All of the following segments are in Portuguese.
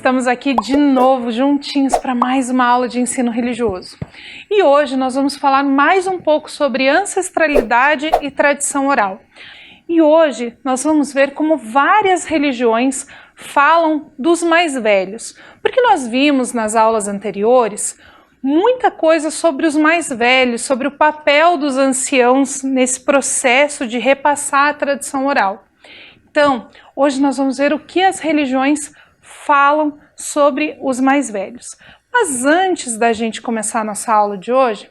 Estamos aqui de novo juntinhos para mais uma aula de ensino religioso. E hoje nós vamos falar mais um pouco sobre ancestralidade e tradição oral. E hoje nós vamos ver como várias religiões falam dos mais velhos, porque nós vimos nas aulas anteriores muita coisa sobre os mais velhos, sobre o papel dos anciãos nesse processo de repassar a tradição oral. Então, hoje nós vamos ver o que as religiões falam sobre os mais velhos. Mas antes da gente começar a nossa aula de hoje,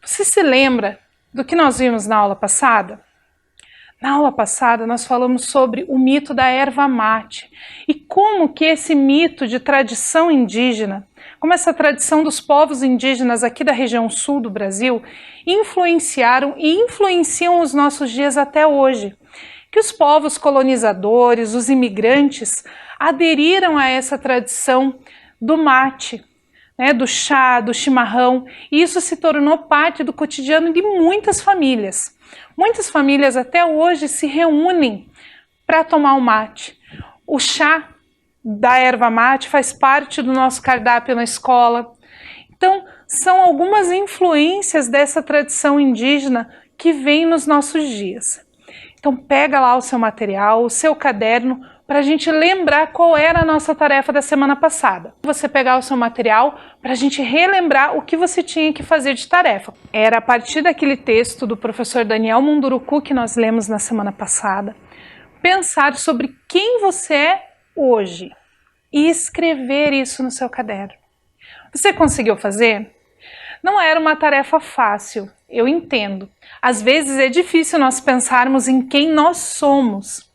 você se lembra do que nós vimos na aula passada? Na aula passada nós falamos sobre o mito da erva mate e como que esse mito de tradição indígena, como essa tradição dos povos indígenas aqui da região sul do Brasil, influenciaram e influenciam os nossos dias até hoje. Que os povos colonizadores, os imigrantes, aderiram a essa tradição do mate, do chá, do chimarrão, e isso se tornou parte do cotidiano de muitas famílias. Muitas famílias até hoje se reúnem para tomar o mate. O chá da erva mate faz parte do nosso cardápio na escola. Então, são algumas influências dessa tradição indígena que vem nos nossos dias. Então pega lá o seu material, o seu caderno, para a gente lembrar qual era a nossa tarefa da semana passada. Você pegar o seu material para a gente relembrar o que você tinha que fazer de tarefa. Era a partir daquele texto do professor Daniel Munduruku que nós lemos na semana passada, pensar sobre quem você é hoje e escrever isso no seu caderno. Você conseguiu fazer? Não era uma tarefa fácil, eu entendo. Às vezes é difícil nós pensarmos em quem nós somos.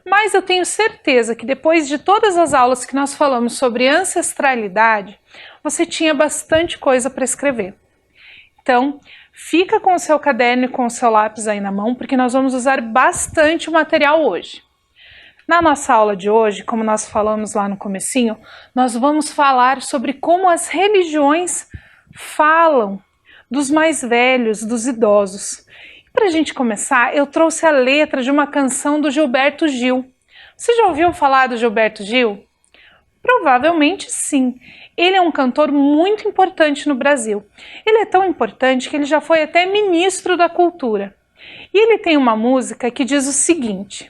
Mas eu tenho certeza que depois de todas as aulas que nós falamos sobre ancestralidade, você tinha bastante coisa para escrever. Então, fica com o seu caderno e com o seu lápis aí na mão, porque nós vamos usar bastante o material hoje. Na nossa aula de hoje, como nós falamos lá no comecinho, nós vamos falar sobre como as religiões falam dos mais velhos, dos idosos. Para a gente começar, eu trouxe a letra de uma canção do Gilberto Gil. Você já ouviu falar do Gilberto Gil? Provavelmente sim. Ele é um cantor muito importante no Brasil. Ele é tão importante que ele já foi até ministro da Cultura. E ele tem uma música que diz o seguinte: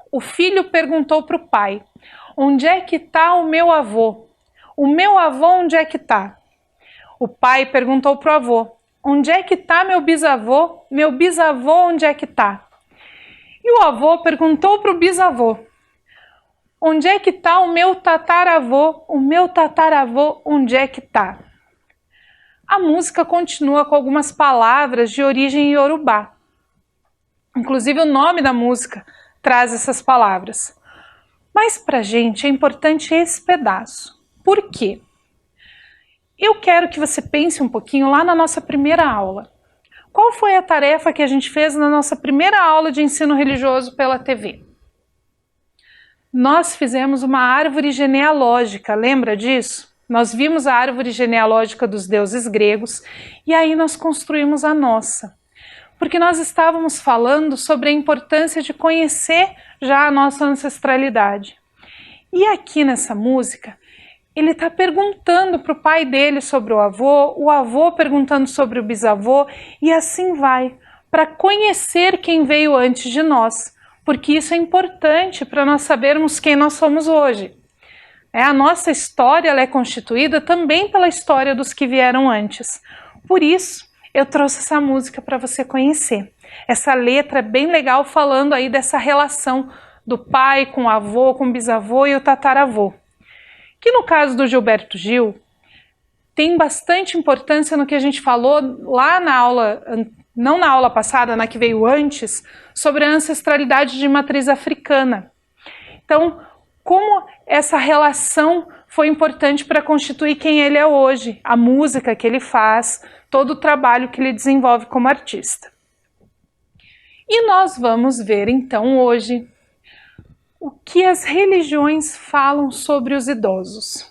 o filho perguntou para o pai: onde é que está o meu avô? O meu avô onde é que está? O pai perguntou para o avô: onde é que está meu bisavô? Meu bisavô onde é que está? E o avô perguntou para o bisavô: onde é que está o meu tataravô? O meu tataravô onde é que está? A música continua com algumas palavras de origem iorubá. Inclusive o nome da música traz essas palavras. Mas para a gente é importante esse pedaço. Por quê? Eu quero que você pense um pouquinho lá na nossa primeira aula. Qual foi a tarefa que a gente fez na nossa primeira aula de ensino religioso pela TV? Nós fizemos uma árvore genealógica, lembra disso? Nós vimos a árvore genealógica dos deuses gregos e aí nós construímos a nossa. Porque nós estávamos falando sobre a importância de conhecer já a nossa ancestralidade. E aqui nessa música, ele está perguntando para o pai dele sobre o avô perguntando sobre o bisavô, e assim vai, para conhecer quem veio antes de nós, porque isso é importante para nós sabermos quem nós somos hoje. A nossa história ela é constituída também pela história dos que vieram antes. Por isso, eu trouxe essa música para você conhecer. Essa letra é bem legal, falando aí dessa relação do pai com o avô, com o bisavô e o tataravô. Que no caso do Gilberto Gil, tem bastante importância no que a gente falou lá na aula, não na aula passada, na que veio antes, sobre a ancestralidade de matriz africana. Então, como essa relação foi importante para constituir quem ele é hoje, a música que ele faz, todo o trabalho que ele desenvolve como artista. E nós vamos ver então hoje o que as religiões falam sobre os idosos.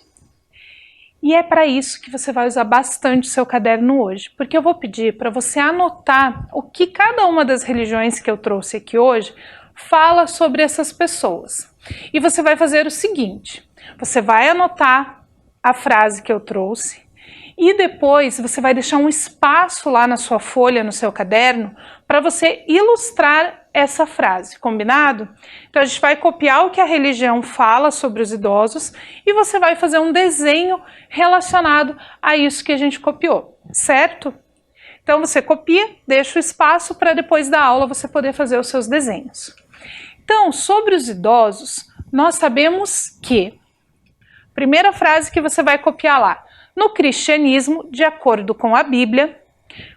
E é para isso que você vai usar bastante o seu caderno hoje, porque eu vou pedir para você anotar o que cada uma das religiões que eu trouxe aqui hoje fala sobre essas pessoas. E você vai fazer o seguinte: Você vai anotar a frase que eu trouxe e depois você vai deixar um espaço lá na sua folha, no seu caderno, para você ilustrar essa frase, combinado? Então a gente vai copiar o que a religião fala sobre os idosos e você vai fazer um desenho relacionado a isso que a gente copiou, certo? Então você copia, deixa o espaço para depois da aula você poder fazer os seus desenhos. Então, sobre os idosos, nós sabemos que, primeira frase que você vai copiar lá, no cristianismo, de acordo com a Bíblia,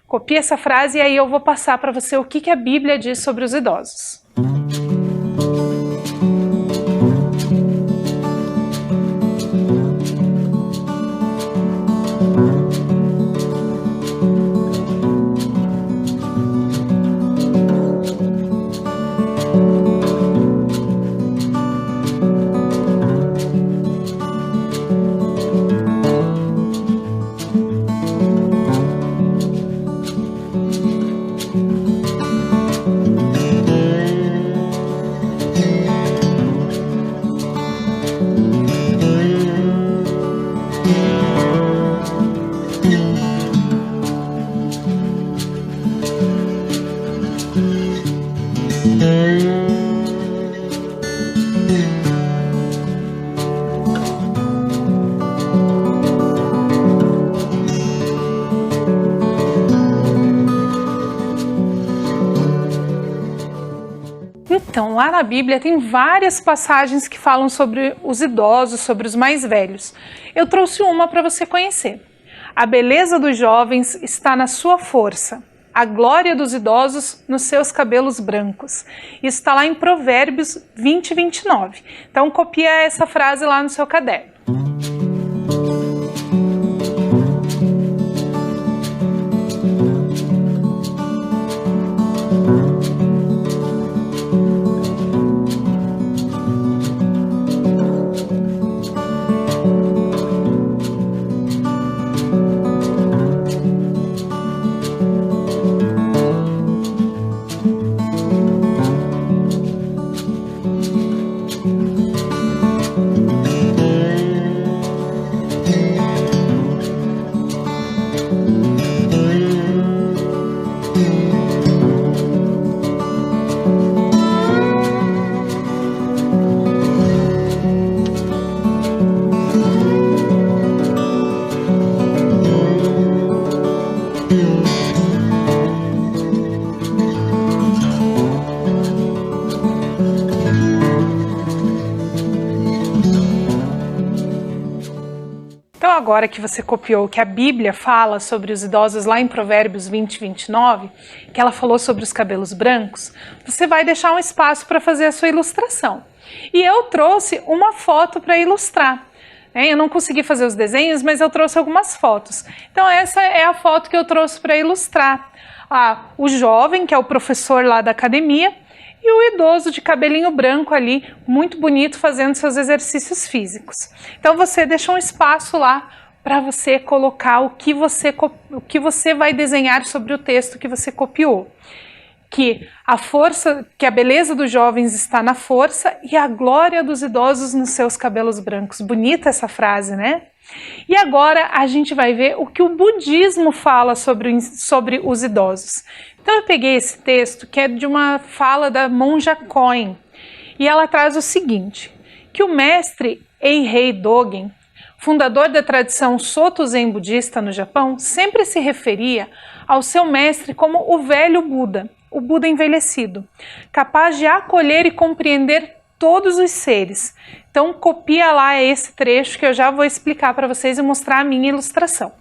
copie essa frase e aí eu vou passar para você o que a Bíblia diz sobre os idosos. Então, lá na Bíblia tem várias passagens que falam sobre os idosos, sobre os mais velhos. Eu trouxe uma para você conhecer. A beleza dos jovens está na sua força, a glória dos idosos nos seus cabelos brancos. Isso está lá em Provérbios 20, 29. Então, copia essa frase lá no seu caderno. Então agora que você copiou o que a Bíblia fala sobre os idosos lá em Provérbios 20, 29, que ela falou sobre os cabelos brancos, você vai deixar um espaço para fazer a sua ilustração. E eu trouxe uma foto para ilustrar. Eu não consegui fazer os desenhos, mas eu trouxe algumas fotos. Então essa é a foto que eu trouxe para ilustrar. O jovem, que é o professor lá da academia, e o idoso de cabelinho branco ali, muito bonito, fazendo seus exercícios físicos. Então você deixa um espaço lá para você colocar o que você vai desenhar sobre o texto que você copiou. Que a beleza dos jovens está na força e a glória dos idosos nos seus cabelos brancos. Bonita essa frase, né? E agora a gente vai ver o que o budismo fala sobre os idosos. Então eu peguei esse texto que é de uma fala da monja Koen e ela traz o seguinte, que o mestre Eihei Dogen, fundador da tradição Soto Zen budista no Japão, sempre se referia ao seu mestre como o velho Buda, o Buda envelhecido, capaz de acolher e compreender todos os seres. Então copia lá esse trecho que eu já vou explicar para vocês e mostrar a minha ilustração.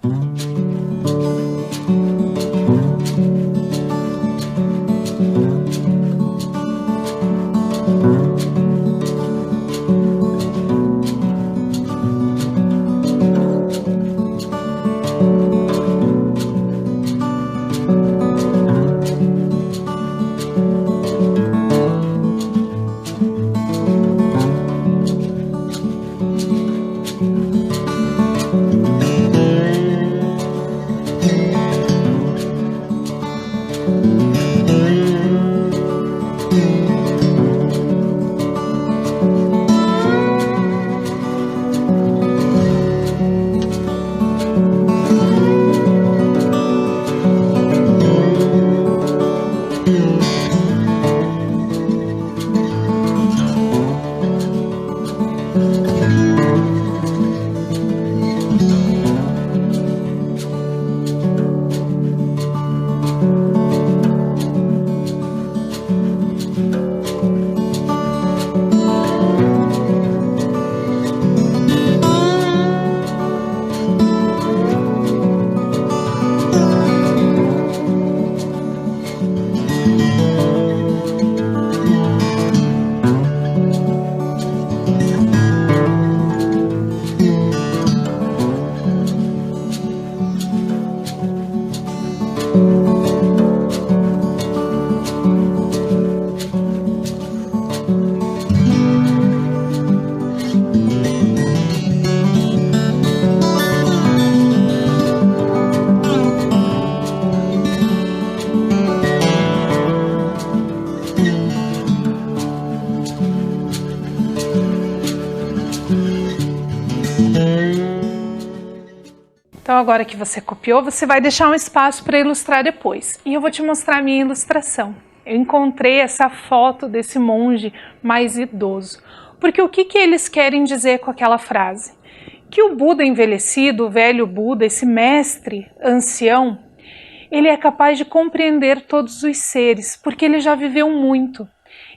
Então agora que você copiou, você vai deixar um espaço para ilustrar depois. E eu vou te mostrar a minha ilustração. Eu encontrei essa foto desse monge mais idoso. Porque o que eles querem dizer com aquela frase? Que o Buda envelhecido, o velho Buda, esse mestre ancião, ele é capaz de compreender todos os seres, porque ele já viveu muito.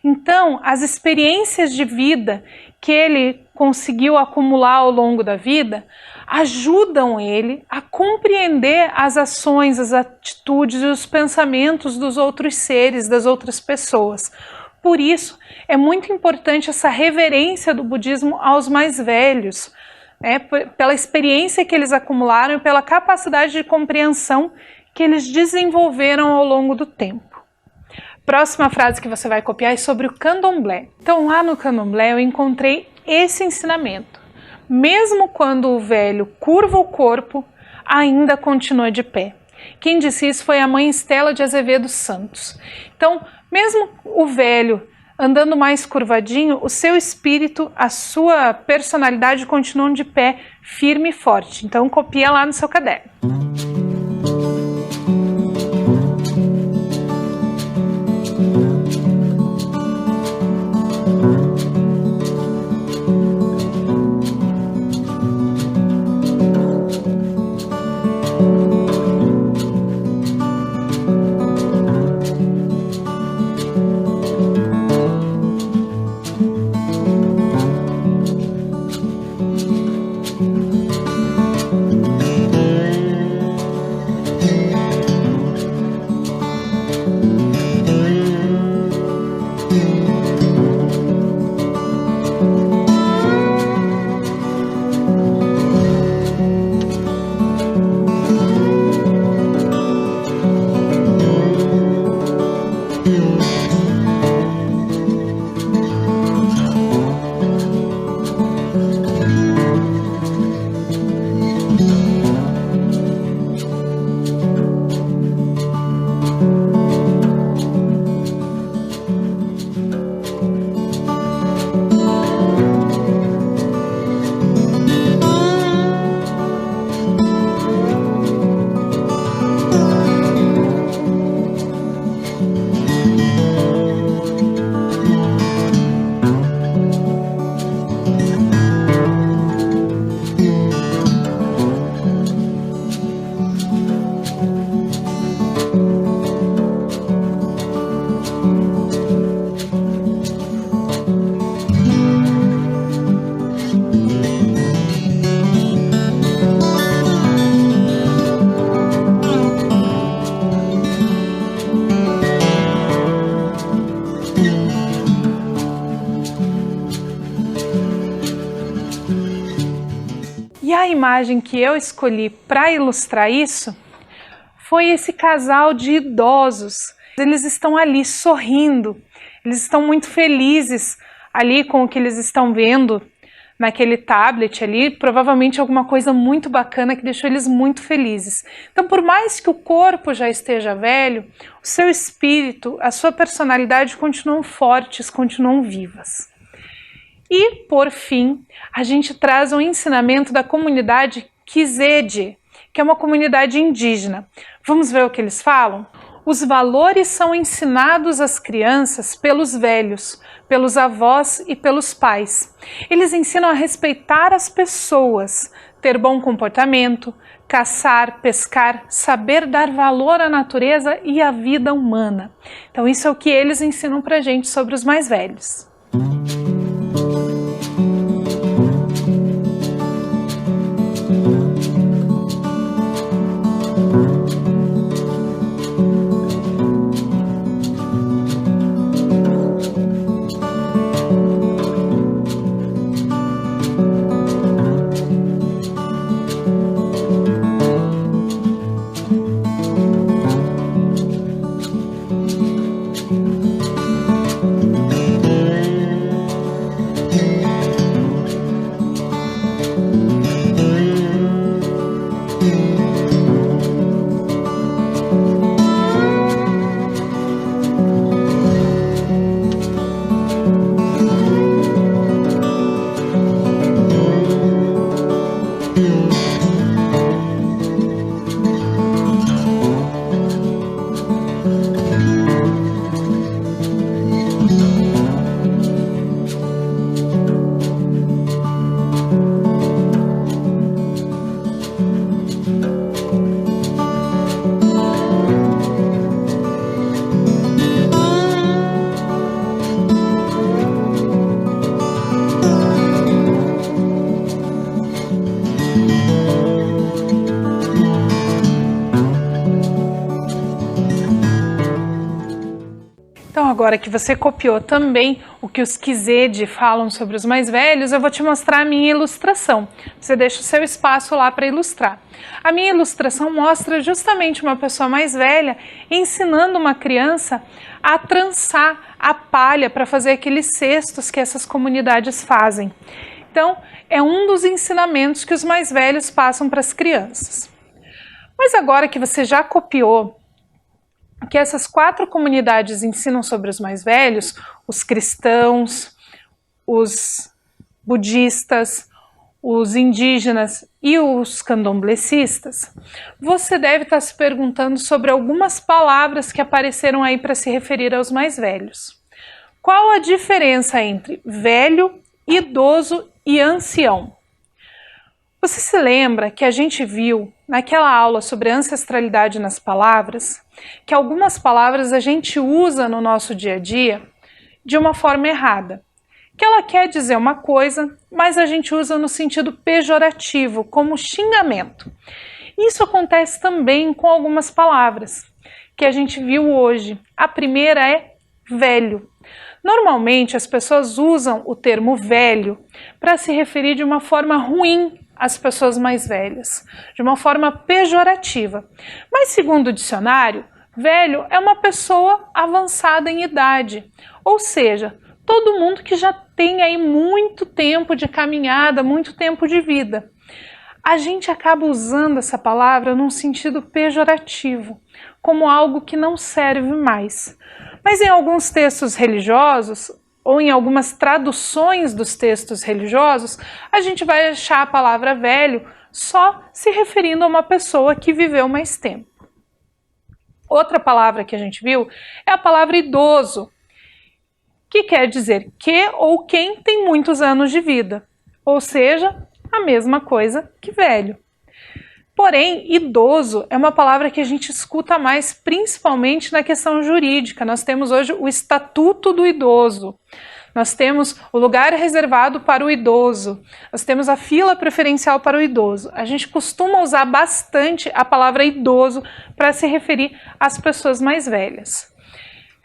Então, as experiências de vida que ele conseguiu acumular ao longo da vida ajudam ele a compreender as ações, as atitudes e os pensamentos dos outros seres, das outras pessoas. Por isso, é muito importante essa reverência do budismo aos mais velhos, pela experiência que eles acumularam e pela capacidade de compreensão que eles desenvolveram ao longo do tempo. Próxima frase que você vai copiar é sobre o candomblé. Então, lá no candomblé eu encontrei esse ensinamento. Mesmo quando o velho curva o corpo, ainda continua de pé. Quem disse isso foi a mãe Estela de Azevedo Santos. Então, mesmo o velho andando mais curvadinho, o seu espírito, a sua personalidade continuam de pé, firme e forte. Então, copia lá no seu caderno. E a imagem que eu escolhi para ilustrar isso foi esse casal de idosos. Eles estão ali sorrindo, eles estão muito felizes ali com o que eles estão vendo naquele tablet ali, provavelmente alguma coisa muito bacana que deixou eles muito felizes. Então, por mais que o corpo já esteja velho, o seu espírito, a sua personalidade continuam fortes, continuam vivas. E, por fim, a gente traz um ensinamento da comunidade Kizede, que é uma comunidade indígena. Vamos ver o que eles falam? Os valores são ensinados às crianças pelos velhos, pelos avós e pelos pais. Eles ensinam a respeitar as pessoas, ter bom comportamento, caçar, pescar, saber dar valor à natureza e à vida humana. Então isso é o que eles ensinam pra gente sobre os mais velhos. Então, agora que você copiou também o que os Kized falam sobre os mais velhos, eu vou te mostrar a minha ilustração. Você deixa o seu espaço lá para ilustrar. A minha ilustração mostra justamente uma pessoa mais velha ensinando uma criança a trançar a palha para fazer aqueles cestos que essas comunidades fazem. Então, é um dos ensinamentos que os mais velhos passam para as crianças. Mas agora que você já copiou que essas 4 comunidades ensinam sobre os mais velhos, os cristãos, os budistas, os indígenas e os candomblecistas, você deve estar se perguntando sobre algumas palavras que apareceram aí para se referir aos mais velhos. Qual a diferença entre velho, idoso e ancião? Você se lembra que a gente viu naquela aula sobre ancestralidade nas palavras, que algumas palavras a gente usa no nosso dia a dia de uma forma errada, que ela quer dizer uma coisa, mas a gente usa no sentido pejorativo, como xingamento. Isso acontece também com algumas palavras que a gente viu hoje. A primeira é velho. Normalmente as pessoas usam o termo velho para se referir de uma forma ruim às pessoas mais velhas, de uma forma pejorativa. Mas segundo o dicionário, velho é uma pessoa avançada em idade, ou seja, todo mundo que já tem aí muito tempo de caminhada, muito tempo de vida. A gente acaba usando essa palavra num sentido pejorativo, como algo que não serve mais. Mas em alguns textos religiosos, ou em algumas traduções dos textos religiosos, a gente vai achar a palavra velho só se referindo a uma pessoa que viveu mais tempo. Outra palavra que a gente viu é a palavra idoso, que quer dizer que ou quem tem muitos anos de vida, ou seja, a mesma coisa que velho. Porém, idoso é uma palavra que a gente escuta mais, principalmente na questão jurídica. Nós temos hoje o Estatuto do Idoso, nós temos o lugar reservado para o idoso, nós temos a fila preferencial para o idoso. A gente costuma usar bastante a palavra idoso para se referir às pessoas mais velhas.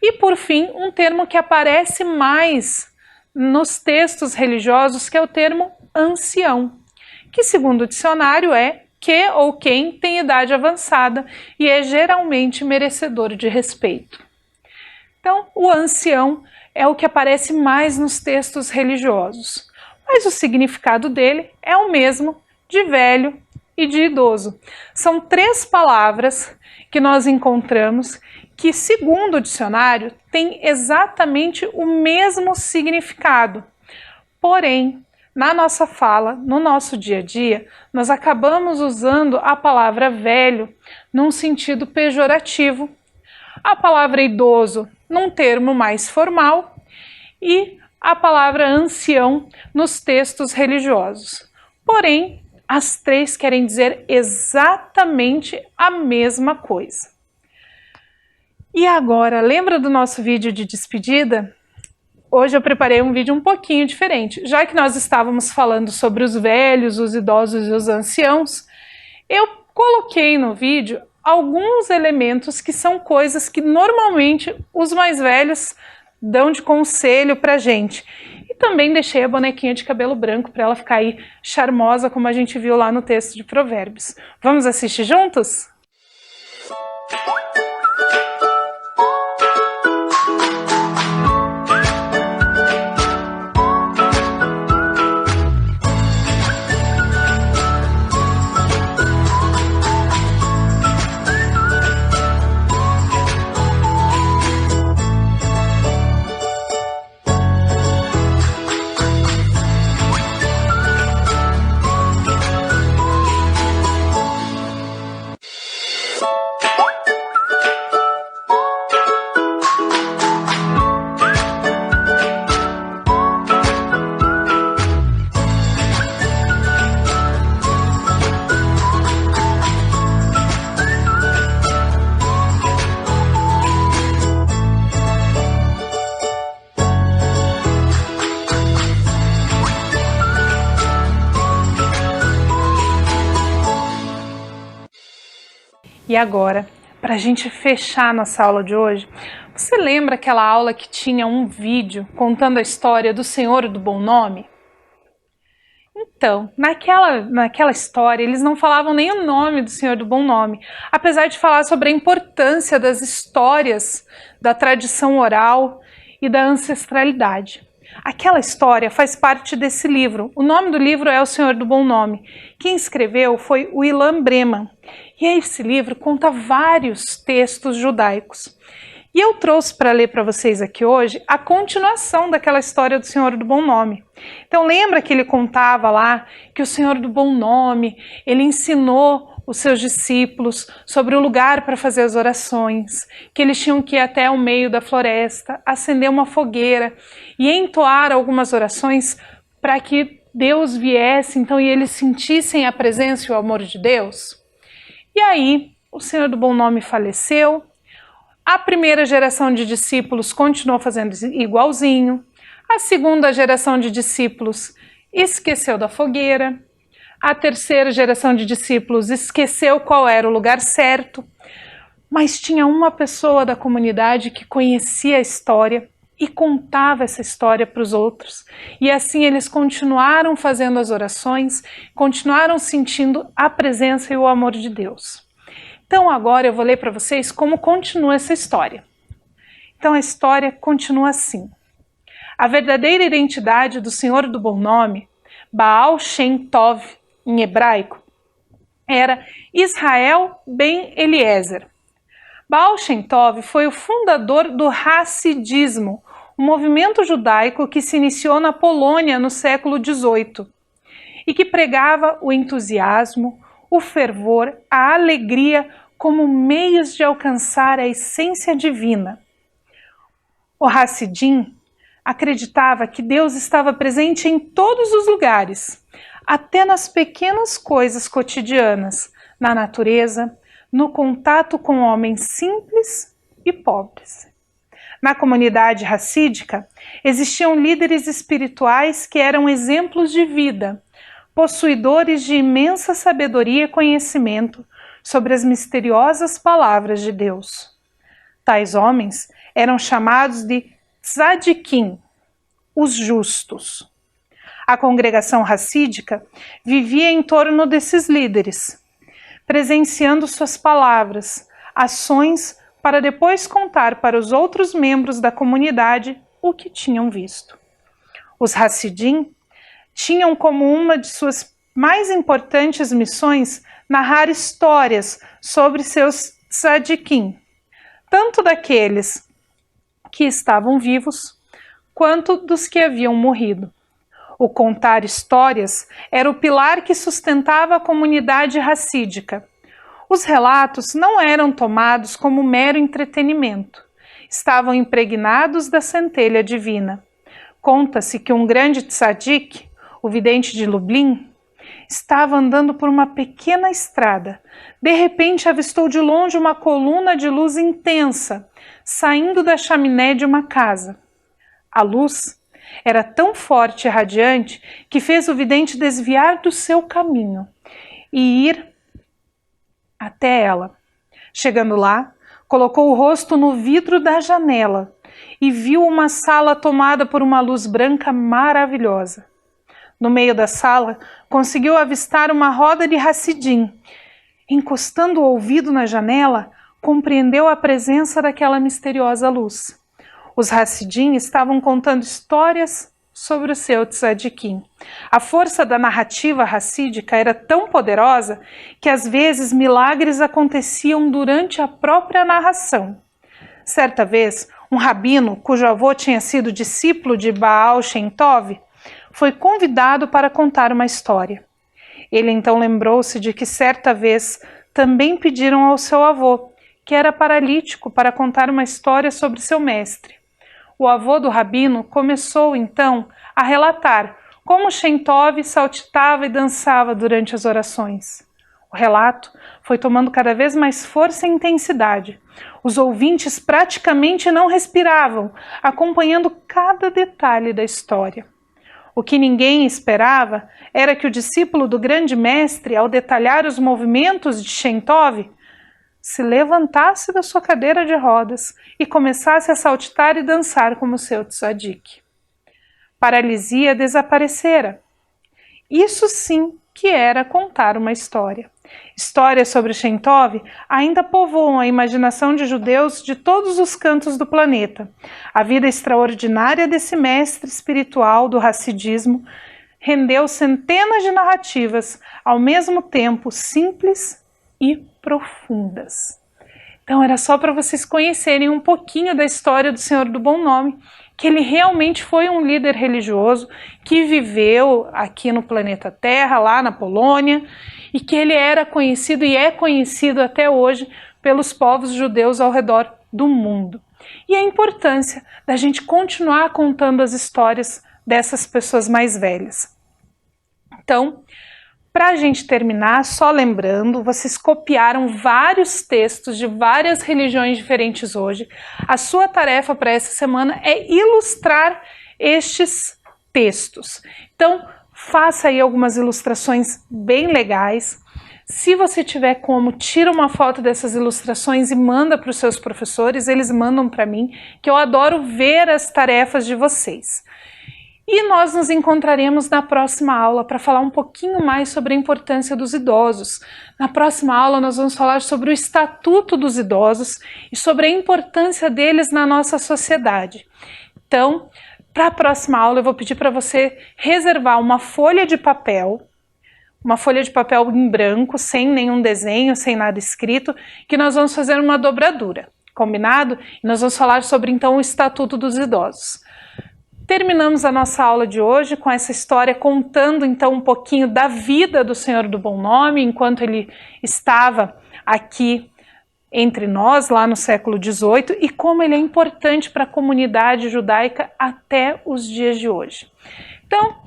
E, por fim, um termo que aparece mais nos textos religiosos, que é o termo ancião, que, segundo o dicionário, é que ou quem tem idade avançada e é geralmente merecedor de respeito. Então, o ancião é o que aparece mais nos textos religiosos, mas o significado dele é o mesmo de velho e de idoso. São 3 palavras que nós encontramos que, segundo o dicionário, têm exatamente o mesmo significado, porém, na nossa fala, no nosso dia a dia, nós acabamos usando a palavra velho num sentido pejorativo, a palavra idoso num termo mais formal e a palavra ancião nos textos religiosos. Porém, as 3 querem dizer exatamente a mesma coisa. E agora, lembra do nosso vídeo de despedida? Hoje eu preparei um vídeo um pouquinho diferente. Já que nós estávamos falando sobre os velhos, os idosos e os anciãos, eu coloquei no vídeo alguns elementos que são coisas que normalmente os mais velhos dão de conselho pra gente. E também deixei a bonequinha de cabelo branco para ela ficar aí charmosa, como a gente viu lá no texto de Provérbios. Vamos assistir juntos? E agora, para a gente fechar nossa aula de hoje, Você lembra aquela aula que tinha um vídeo contando a história do Senhor do Bom Nome? Então, naquela história, eles não falavam nem o nome do Senhor do Bom Nome, apesar de falar sobre a importância das histórias, da tradição oral e da ancestralidade. Aquela história faz parte desse livro. O nome do livro é O Senhor do Bom Nome. Quem escreveu foi o Ilan Breman. E esse livro conta vários textos judaicos. E eu trouxe para ler para vocês aqui hoje a continuação daquela história do Senhor do Bom Nome. Então lembra que ele contava lá que o Senhor do Bom Nome, ele ensinou os seus discípulos sobre o lugar para fazer as orações, que eles tinham que ir até o meio da floresta, acender uma fogueira e entoar algumas orações para que Deus viesse, então, e eles sentissem a presença e o amor de Deus. E aí, o Senhor do Bom Nome faleceu. A primeira geração de discípulos continuou fazendo igualzinho. A segunda geração de discípulos esqueceu da fogueira. A terceira geração de discípulos esqueceu qual era o lugar certo. Mas tinha uma pessoa da comunidade que conhecia a história e contava essa história para os outros. E assim eles continuaram fazendo as orações, continuaram sentindo a presença e o amor de Deus. Então agora eu vou ler para vocês como continua essa história. Então a história continua assim. A verdadeira identidade do Senhor do Bom Nome, Baal Shem Tov, em hebraico, era Israel ben Eliezer. Baal Shem Tov foi o fundador do Hassidismo, um movimento judaico que se iniciou na Polônia no século XVIII e que pregava o entusiasmo, o fervor, a alegria como meios de alcançar a essência divina. O Hassidim acreditava que Deus estava presente em todos os lugares, até nas pequenas coisas cotidianas, na natureza, no contato com homens simples e pobres. Na comunidade hassídica, existiam líderes espirituais que eram exemplos de vida, possuidores de imensa sabedoria e conhecimento sobre as misteriosas palavras de Deus. Tais homens eram chamados de tzadikim, os justos. A congregação hassídica vivia em torno desses líderes, presenciando suas palavras, ações, para depois contar para os outros membros da comunidade o que tinham visto. Os Hassidim tinham como uma de suas mais importantes missões narrar histórias sobre seus tzadikim, tanto daqueles que estavam vivos, quanto dos que haviam morrido. O contar histórias era o pilar que sustentava a comunidade hassídica. Os relatos não eram tomados como mero entretenimento. Estavam impregnados da centelha divina. Conta-se que um grande tzadik, o vidente de Lublin, estava andando por uma pequena estrada. De repente avistou de longe uma coluna de luz intensa, saindo da chaminé de uma casa. A luz era tão forte e radiante que fez o vidente desviar do seu caminho e ir até ela. Chegando lá, colocou o rosto no vidro da janela e viu uma sala tomada por uma luz branca maravilhosa. No meio da sala, conseguiu avistar uma roda de Hassidim. Encostando o ouvido na janela, compreendeu a presença daquela misteriosa luz. Os Hassidim estavam contando histórias sobre o seu tzadikim. A força da narrativa hassídica era tão poderosa que às vezes milagres aconteciam durante a própria narração. Certa vez, um rabino, cujo avô tinha sido discípulo de Baal Shem Tov, foi convidado para contar uma história. Ele então lembrou-se de que certa vez também pediram ao seu avô, que era paralítico, para contar uma história sobre seu mestre. O avô do rabino começou então a relatar como Shem Tov saltitava e dançava durante as orações. O relato foi tomando cada vez mais força e intensidade. Os ouvintes praticamente não respiravam, acompanhando cada detalhe da história. O que ninguém esperava era que o discípulo do grande mestre, ao detalhar os movimentos de Shem Tov, se levantasse da sua cadeira de rodas e começasse a saltitar e dançar como seu tzadik. Paralisia desaparecera. Isso sim que era contar uma história. Histórias sobre Shem Tov ainda povoam a imaginação de judeus de todos os cantos do planeta. A vida extraordinária desse mestre espiritual do Hassidismo rendeu centenas de narrativas, ao mesmo tempo simples e profundas. Então era só para vocês conhecerem um pouquinho da história do Senhor do Bom Nome, que ele realmente foi um líder religioso que viveu aqui no planeta Terra, lá na Polônia, e que ele era conhecido e é conhecido até hoje pelos povos judeus ao redor do mundo. E a importância da gente continuar contando as histórias dessas pessoas mais velhas. Então, para a gente terminar, só lembrando, vocês copiaram vários textos de várias religiões diferentes hoje. A sua tarefa para essa semana é ilustrar estes textos. Então, faça aí algumas ilustrações bem legais. Se você tiver como, tira uma foto dessas ilustrações e manda para os seus professores, eles mandam para mim, que eu adoro ver as tarefas de vocês. E nós nos encontraremos na próxima aula para falar um pouquinho mais sobre a importância dos idosos. Na próxima aula nós vamos falar sobre o Estatuto dos Idosos e sobre a importância deles na nossa sociedade. Então, para a próxima aula eu vou pedir para você reservar uma folha de papel em branco, sem nenhum desenho, sem nada escrito, que nós vamos fazer uma dobradura, combinado? E nós vamos falar sobre então o Estatuto dos Idosos. Terminamos a nossa aula de hoje com essa história contando então um pouquinho da vida do Senhor do Bom Nome, enquanto ele estava aqui entre nós, lá no século XVIII, e como ele é importante para a comunidade judaica até os dias de hoje. Então,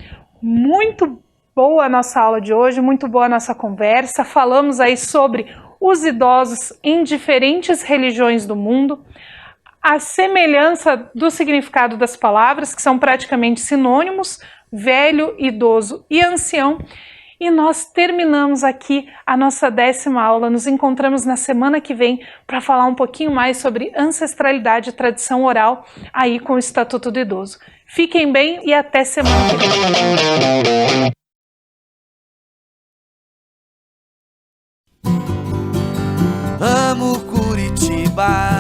muito boa a nossa aula de hoje, muito boa a nossa conversa, falamos aí sobre os idosos em diferentes religiões do mundo, a semelhança do significado das palavras, que são praticamente sinônimos, velho, idoso e ancião. E nós terminamos aqui a nossa 10ª aula. Nos encontramos na semana que vem para falar um pouquinho mais sobre ancestralidade e tradição oral aí com o Estatuto do Idoso. Fiquem bem e até semana que vem. Amo Curitiba.